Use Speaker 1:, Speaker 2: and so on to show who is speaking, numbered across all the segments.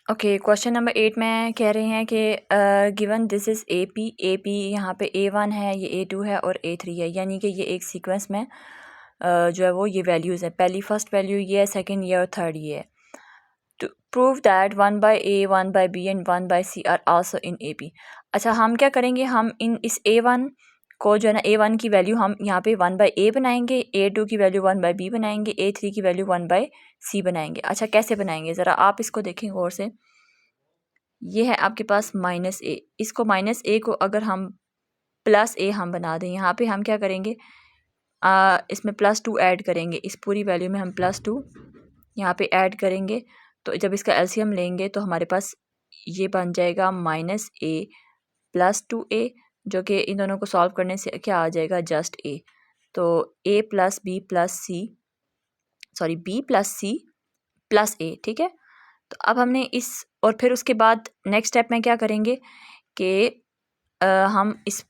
Speaker 1: Okay, question number 8 में कह रहे हैं कि given this is A P यहाँ पे A1 है, ये A2 है और A3 है, यानी कि ये एक सीक्वेंस में जो है वो ये वैल्यूज़ है। पहली फर्स्ट वैल्यू ये है, सेकंड ये और थर्ड ये है। To prove that 1/A 1/B and 1/C are also in AP। अच्छा, हम क्या करेंगे, हम इन इस A1 को जो है ना, A1 की वैल्यू हम यहाँ पे 1/A बनाएंगे, A2 की वैल्यू 1/B बनाएंगे, A3 की वैल्यू 1/C बनाएंगे। अच्छा, कैसे बनाएंगे ज़रा आप इसको देखें गौर से। ये है आपके पास -A, इसको -A को अगर हम +A हम बना दें, यहाँ पे हम क्या करेंगे, इसमें +2 ऐड करेंगे, इस पूरी वैल्यू में हम +2 यहाँ पे ऐड करेंगे। तो जब इसका एलसीएम लेंगे तो हमारे पास ये बन जाएगा -A + 2A, जो कि इन दोनों को सॉल्व करने से क्या आ जाएगा, जस्ट A। तो A + B + C, sorry B + C + A, ठीक है। तो अब हमने इस, और फिर उसके बाद नेक्स्ट स्टेप में क्या करेंगे कि हम इस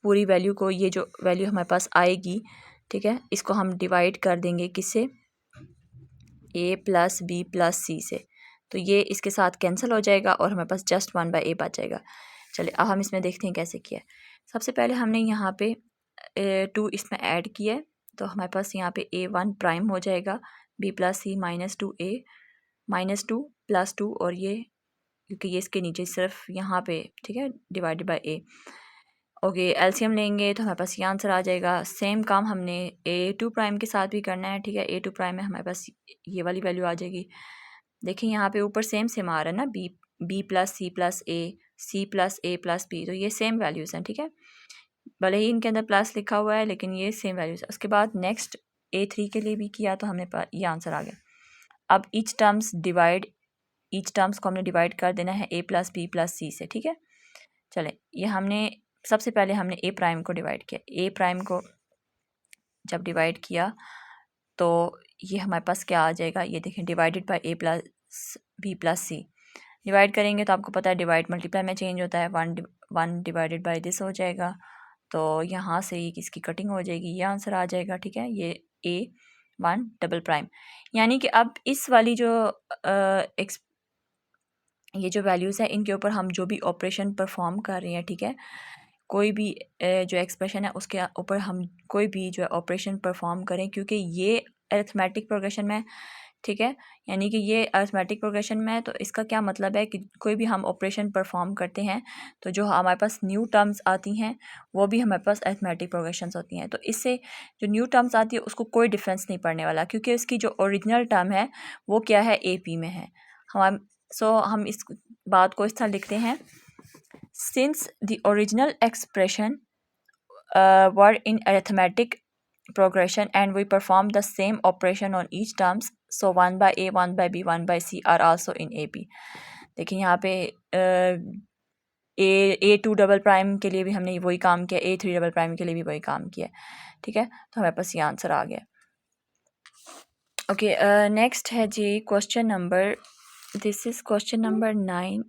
Speaker 1: पूरी वैल्यू को, ये जो वैल्यू हमारे पास आएगी, ठीक है, इसको हम डिवाइड कर देंगे किससे, A + B + C से। तो ये इसके साथ कैंसिल हो जाएगा और हमारे पास जस्ट 1/A बच जाएगा। चलिए अब हम इसमें देखते हैं कैसे किया है। सबसे पहले हमने यहाँ पे 2 इसमें ऐड किया है, तो हमारे पास यहाँ पे A1 प्राइम हो जाएगा, B + C -2A -2 + 2, और ये क्योंकि ये इसके नीचे सिर्फ यहाँ पे, ठीक है, divided by A। Okay, LCM लेंगे तो हमारे पास ये आंसर आ जाएगा। सेम काम हमने A2 प्राइम के साथ भी करना है, ठीक है। A2 प्राइम में हमारे पास ये वाली वैल्यू आ जाएगी। देखिए यहाँ पे ऊपर सेम सेम आ रहा है ना, B + C + A, C + A + B, तो ये सेम वैल्यूज़ हैं, ठीक है। भले ही इनके अंदर प्लस लिखा हुआ है लेकिन ये सेम वैल्यूज़ है। उसके बाद नेक्स्ट A3 के लिए भी किया तो हमने ये आंसर आ गया। अब ईच टर्म्स को हमने डिवाइड कर देना है A + B + C से, ठीक है। चलें, ये हमने सबसे पहले हमने A प्राइम को डिवाइड किया। A प्राइम को जब डिवाइड किया तो ये हमारे पास क्या आ जाएगा, ये देखें, divided by A + B + C। Divide करेंगे तो आपको पता है डिवाइड मल्टीप्लाई में चेंज होता है, 1 डिवाइडेड बाय दिस हो जाएगा। तो यहाँ से ही इसकी कटिंग हो जाएगी, ये आंसर आ जाएगा, ठीक है। ये A1 डबल प्राइम, यानी कि अब इस वाली जो ये जो वैल्यूज़ हैं इनके ऊपर हम जो भी ऑपरेशन परफॉर्म कर रहे हैं, ठीक है, कोई भी जो एक्सप्रेशन है उसके ऊपर हम कोई भी जो है ऑपरेशन परफॉर्म करें, क्योंकि ये अरिथमेटिक प्रोग्रेशन में, ठीक है, यानी कि ये अरिथमेटिक प्रोग्रेशन में है। तो इसका क्या मतलब है कि कोई भी हम ऑपरेशन परफॉर्म करते हैं तो जो हमारे पास न्यू टर्म्स आती हैं वो भी हमारे पास अरिथमेटिक प्रोग्रेशंस होती हैं। तो इससे जो न्यू टर्म्स आती है उसको कोई डिफरेंस नहीं पड़ने वाला, क्योंकि उसकी जो ओरिजिनल टर्म है वो क्या है, AP में है। हम इस बात को इस तरह लिखते हैं, since the original expression were in arithmetic progression and we perform the same operation on each terms, so 1/A 1/B 1/C are also in AP। देखिए यहाँ पे A2 डबल प्राइम के लिए भी हमने वही काम किया, A3 डबल प्राइम के लिए भी वही काम किया, ठीक है। तो हमारे पास ये आंसर आ गया। ओके, नेक्स्ट है जी question number, this is question number 9।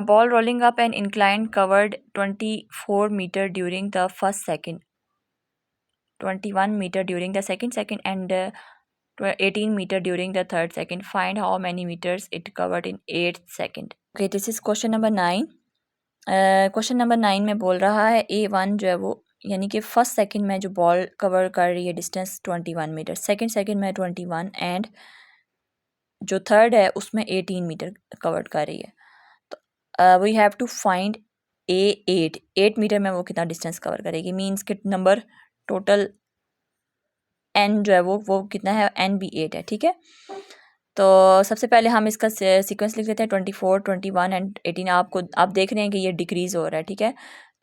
Speaker 1: Ball rolling up an incline covered 24 meter during the first second, 21 meter during the second and 18 meter during the third second. Find how many meters it covered in 8 second. Okay, this is question number 9. Question number 9 में बोल रहा है A1 जो है वो, यानी कि first second में जो बॉल कवर कर रही है डिस्टेंस 21 मीटर, सेकंड में 21, एंड जो थर्ड है उसमें 18 मीटर कवर कर रही है। तो we have to find A8 metre में वो कितना डिस्टेंस कवर करेगी, मीन्स कि नंबर टोटल n जो है वो कितना है, n भी 8 है, ठीक है। तो सबसे पहले हम इसका सीक्वेंस लिख लेते हैं, 24 21 एंड 18। आप देख रहे हैं कि ये डिक्रीज़ हो रहा है, ठीक है।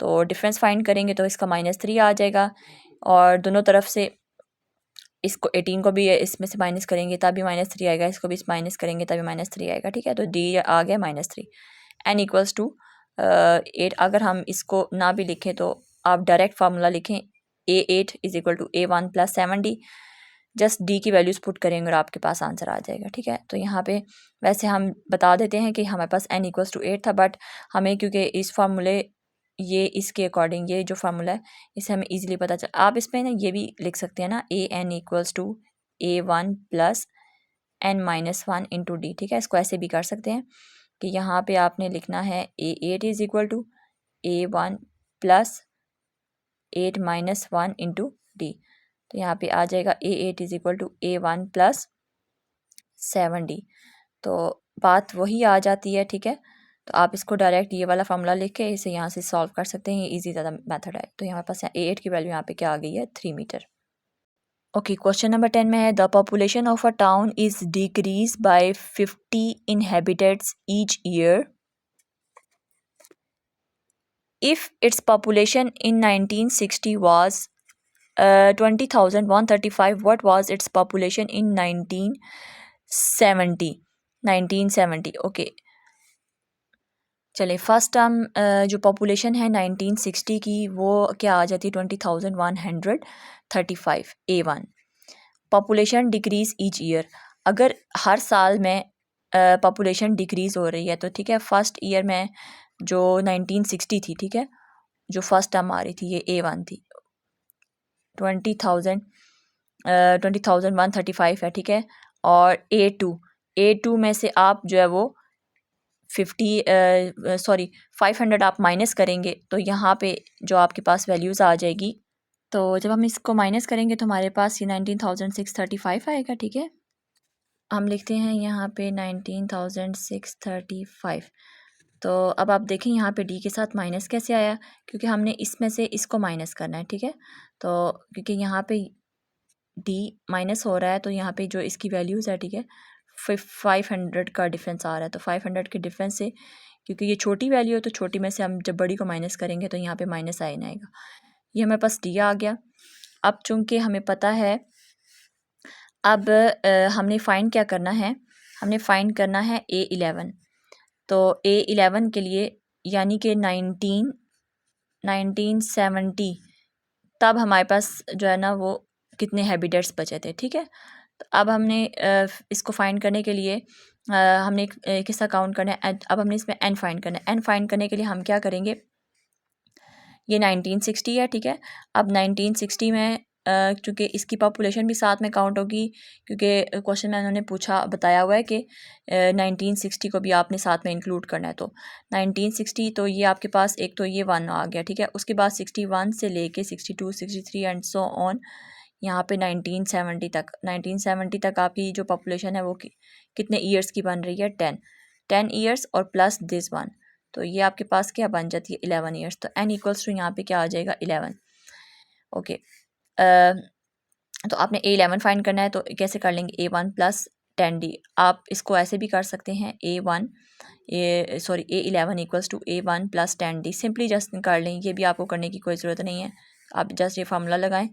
Speaker 1: तो डिफरेंस फाइंड करेंगे तो इसका -3 आ जाएगा, और दोनों तरफ से इसको 18 को भी इसमें से माइनस करेंगे तभी -3 आएगा, इसको भी माइनस करेंगे तभी -3 आएगा, ठीक है। तो D आ गया -3। n equals to 8। अगर हम इसको ना भी लिखें तो आप डायरेक्ट फार्मूला लिखें, A8 is equal to A1 + 7D। Just D की वैल्यूज़ पुट करेंगे और आपके पास आंसर आ जाएगा, ठीक है। तो यहाँ पे वैसे हम बता देते हैं कि हमारे पास n इक्वल्स टू 8 था, बट हमें क्योंकि इस फार्मूले ये इसके अकॉर्डिंग ये जो फार्मूला है इसे हमें इजीली पता चल, आप इसमें ना ये भी लिख सकते हैं ना, AN equals to A1 plus n-1 into D. ठीक है, इसको ऐसे भी कर सकते हैं कि यहाँ पे आपने लिखना है A8 is equal to A1 plus 8-1 into D. तो यहाँ पे आ जाएगा A8 is equal to A1 plus 7D। तो बात वही आ जाती है। ठीक है, तो आप इसको डायरेक्ट ये वाला फार्मूला लिख के इसे यहाँ से सॉल्व कर सकते हैं, ये इजी ज़्यादा मेथड है। तो यहाँ पास A8 की वैल्यू यहाँ पे क्या आ गई है, 3 मीटर। ओके, क्वेश्चन नंबर 10 में है the population of a town is decrease by 50 inhabitants each year if its population in 1960 was 20,135, what was its population in 1970? Okay, चले फर्स्ट टर्म जो पॉपुलेशन है 1960 की वो क्या आ जाती है 20,135 A1। Population decrease each year, अगर हर साल में पॉपुलेशन डिक्रीज़ हो रही है तो ठीक है, फर्स्ट ईयर में जो 1960 थी, ठीक है, जो फर्स्ट टर्म आ रही थी ये A1 थी, 20,135 है। ठीक है, और A2 में से आप जो है वो 500 आप माइनस करेंगे तो यहाँ पे जो आपके पास वैल्यूज़ आ जाएगी, तो जब हम इसको माइनस करेंगे तो हमारे पास ये 19,635 आएगा। ठीक है, हम लिखते हैं यहाँ पे 19,635। तो अब आप देखें यहाँ पे डी के साथ माइनस कैसे आया, क्योंकि हमने इसमें से इसको माइनस करना है। ठीक है, तो क्योंकि यहाँ पे डी माइनस हो रहा है तो यहाँ पे जो इसकी वैल्यूज़ है, ठीक है, 500 का डिफरेंस आ रहा है। तो 500 के डिफरेंस से, क्योंकि ये छोटी वैल्यू है तो छोटी में से हम जब बड़ी को माइनस करेंगे तो यहाँ पे माइनस आए आएगा। ये हमारे पास डी आ गया। अब चूँकि हमें पता है, अब हमने फ़ाइंड क्या करना है, हमने फ़ाइंड करना है A11। तो A11 के लिए यानी कि 1970 तब हमारे पास जो है ना वो कितने हैबिटेट्स बचे थे। ठीक है, तो अब हमने इसको फाइंड करने के लिए हमने एक हिस्सा काउंट करना है। अब हमने इसमें n फाइंड करना है। n फाइंड करने के लिए हम क्या करेंगे, ये 1960 है। ठीक है, अब 1960 में चूँकि इसकी पॉपुलेशन भी साथ में काउंट होगी, क्योंकि क्वेश्चन में उन्होंने बताया हुआ है कि 1960 को भी आपने साथ में इंक्लूड करना है। तो 1960, तो ये आपके पास एक तो ये 1 आ गया। ठीक है, उसके बाद 61 से लेके 62, 63 एंड सो ऑन यहाँ पे 1970 तक आपकी जो पॉपुलेशन है वो कितने ईयर्स की बन रही है, 10 ईयर्स और प्लस दिस वन, तो ये आपके पास क्या बन जाती है, 11 ईयर्स। तो n इक्वल्स टू यहाँ पे क्या आ जाएगा, 11। ओके, तो आपने A11 फाइंड करना है तो कैसे कर लेंगे, A1 प्लस 10D। आप इसको ऐसे भी कर सकते हैं, A11 equals to A1 plus 10D। Simply just कर लें, ये भी आपको करने की कोई ज़रूरत नहीं है, आप जस्ट ये फार्मूला लगाएं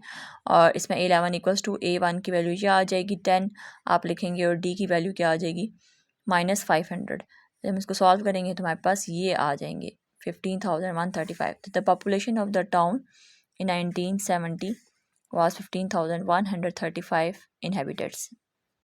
Speaker 1: और इसमें A11 इक्वल्स टू A1 की वैल्यू ये आ जाएगी 10 आप लिखेंगे, और D की वैल्यू क्या आ जाएगी, -500। जब हम इसको सॉल्व करेंगे तो हमारे पास ये आ जाएंगे 15,135। तो the population of the town in 1970 was 15,135 inhabitants.